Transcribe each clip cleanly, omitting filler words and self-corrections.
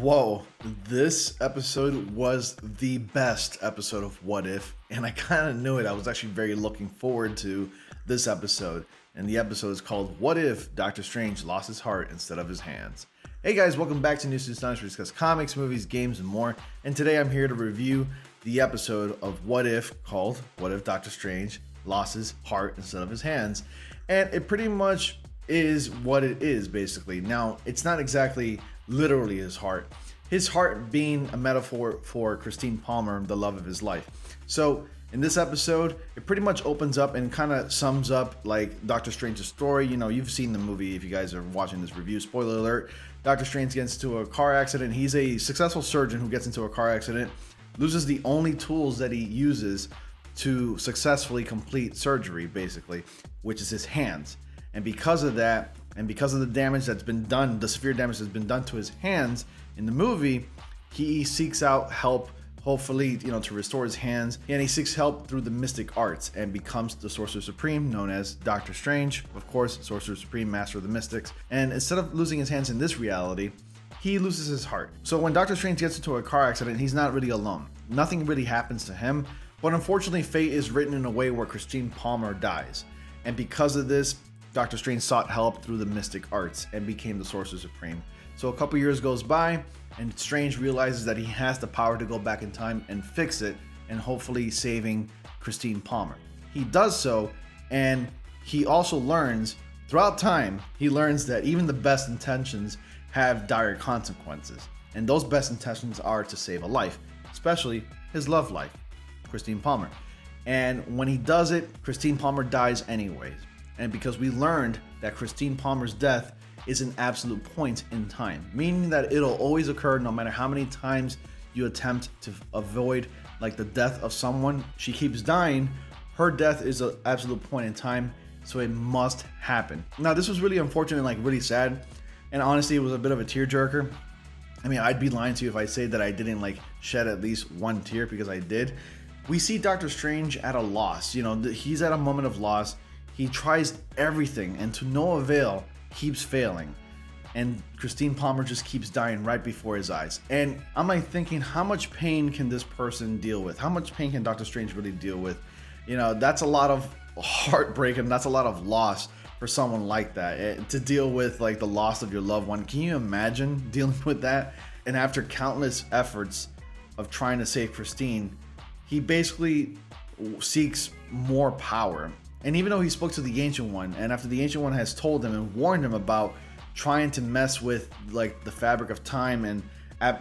Whoa, this episode was the best episode of What If, and I kind of knew it. I was actually very looking forward to this episode, and the episode is called What If Doctor Strange Lost His Heart Instead of His Hands. Hey guys, welcome back to News to Astonish. We discuss comics, movies, games, and more, and today I'm here to review the episode of What If called What If Doctor Strange Lost His Heart Instead of His Hands, and it pretty much is what it is, basically. Now, it's not exactly literally his heart being a metaphor for Christine Palmer, the love of his life. So in this episode, it pretty much opens up and kind of sums up like Doctor Strange's story. You know, you've seen the movie if you guys are watching this review. Spoiler alert, Doctor Strange gets into a car accident. He's a successful surgeon who gets into a car accident, loses the only tools that he uses to successfully complete surgery, basically, which is his hands. And because of that, and because of the damage that's been done, the severe damage that's been done to his hands in the movie, he seeks out help, hopefully, to restore his hands. And he seeks help through the mystic arts and becomes the Sorcerer Supreme, known as Doctor Strange. Of course, Sorcerer Supreme, Master of the Mystics. And instead of losing his hands in this reality, he loses his heart. So when Doctor Strange gets into a car accident, he's not really alone. Nothing really happens to him. But unfortunately, fate is written in a way where Christine Palmer dies. And because of this, Doctor Strange sought help through the mystic arts and became the Sorcerer Supreme. So a couple years goes by, and Strange realizes that he has the power to go back in time and fix it, and hopefully saving Christine Palmer. He does so, and he also learns, throughout time, he learns that even the best intentions have dire consequences. And those best intentions are to save a life, especially his love life, Christine Palmer. And when he does it, Christine Palmer dies anyways. And because we learned that Christine Palmer's death is an absolute point in time, meaning that it'll always occur no matter how many times you attempt to avoid like the death of someone. She keeps dying. Her death is an absolute point in time, so it must happen. Now, this was really unfortunate and like really sad, and honestly, it was a bit of a tearjerker. I mean, I'd be lying to you if I say that I didn't like shed at least one tear, because I did. We see Doctor Strange at a loss. He's at a moment of loss. He tries everything, and to no avail, keeps failing. And Christine Palmer just keeps dying right before his eyes. And I'm like thinking, how much pain can this person deal with? How much pain can Doctor Strange really deal with? That's a lot of heartbreak, and that's a lot of loss for someone like that. To deal with like the loss of your loved one. Can you imagine dealing with that? And after countless efforts of trying to save Christine, he basically seeks more power. And even though he spoke to the Ancient One, and after the Ancient One has told him and warned him about trying to mess with like the fabric of time and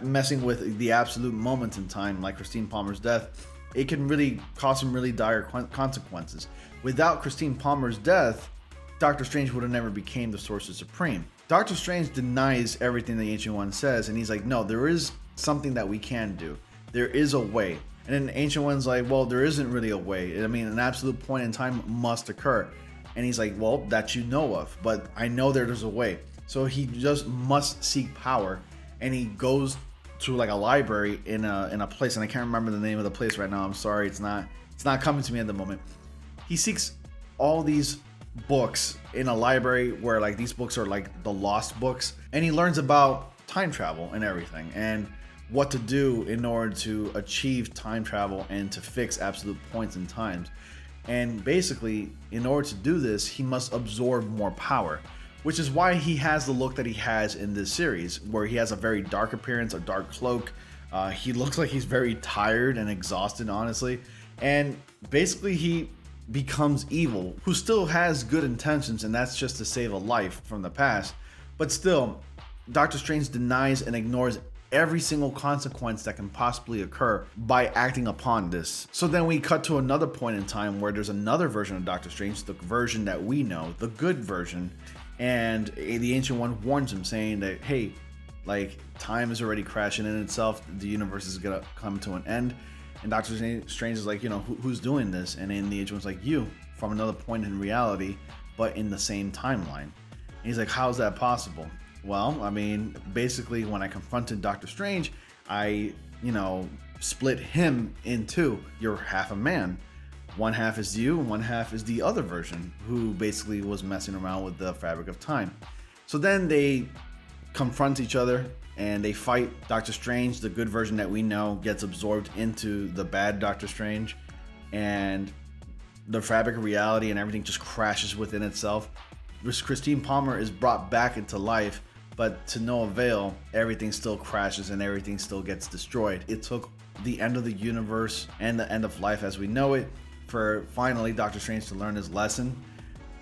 messing with the absolute moments in time, like Christine Palmer's death, it can really cause him really dire consequences. Without Christine Palmer's death, Doctor Strange would have never became the Sorcerer Supreme. Doctor Strange denies everything the Ancient One says, and he's like, no, there is something that we can do. There is a way. And then the Ancient One's like, well, there isn't really a way. I mean, an absolute point in time must occur. And he's like, well, that you know of, but I know there's a way. So he just must seek power. And he goes to like a library in a place, and I can't remember the name of the place right now. I'm sorry, it's not coming to me at the moment. He seeks all these books in a library where like these books are like the lost books. And he learns about time travel and everything, and what to do in order to achieve time travel and to fix absolute points in times. And basically, in order to do this, he must absorb more power, which is why he has the look that he has in this series, where he has a very dark appearance, a dark cloak. He looks like he's very tired and exhausted, honestly. And basically, he becomes evil, who still has good intentions, and that's just to save a life from the past. But still, Doctor Strange denies and ignores every single consequence that can possibly occur by acting upon this. So then we cut to another point in time where there's another version of Doctor Strange, the version that we know, the good version, and the Ancient One warns him, saying that, hey, like, time is already crashing in itself, the universe is gonna come to an end. And Doctor Strange is like, who's doing this? And then the Ancient One's like, you, from another point in reality, but in the same timeline. And he's like, how's that possible? Well, I mean, basically, when I confronted Doctor Strange, I, split him in two. You're half a man. One half is you, one half is the other version, who basically was messing around with the fabric of time. So then they confront each other, and they fight Doctor Strange. The good version that we know gets absorbed into the bad Doctor Strange, and the fabric of reality and everything just crashes within itself. Christine Palmer is brought back into life, but to no avail. Everything still crashes and everything still gets destroyed. It took the end of the universe and the end of life as we know it for finally Doctor Strange to learn his lesson,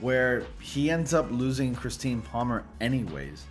where he ends up losing Christine Palmer anyways.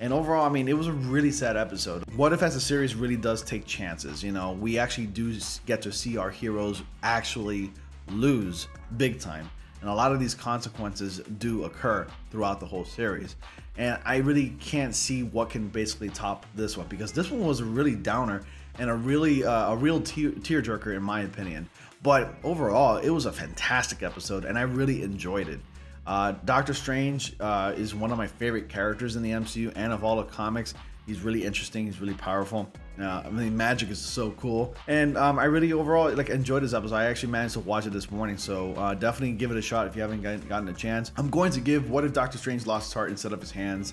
And overall, I mean, it was a really sad episode. What If as a series really does take chances. You know, we actually do get to see our heroes actually lose big time. And a lot of these consequences do occur throughout the whole series. And I really can't see what can basically top this one, because this one was a really downer and a real tearjerker in my opinion. But overall, it was a fantastic episode and I really enjoyed it. Doctor Strange is one of my favorite characters in the MCU and of all the comics. He's really interesting. He's really powerful. I mean, magic is so cool, and I really overall enjoyed this episode. I actually managed to watch it this morning, so definitely give it a shot if you haven't gotten a chance. I'm going to give What If Doctor Strange Lost His Heart Instead of His Hands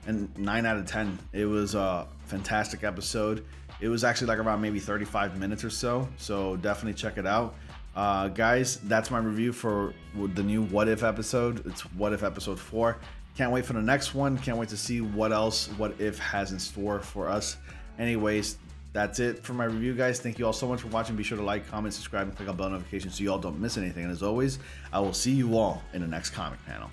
and 9 out of 10. It was a fantastic episode. It was actually around maybe 35 minutes or so, so definitely check it out. Guys, that's my review for the new What If episode. It's What If episode 4. Can't wait for the next one. Can't wait to see what else What If has in store for us. Anyways, that's it for my review, guys. Thank you all so much for watching. Be sure to like, comment, subscribe, and click on bell notifications so you all don't miss anything. And as always, I will see you all in the next comic panel.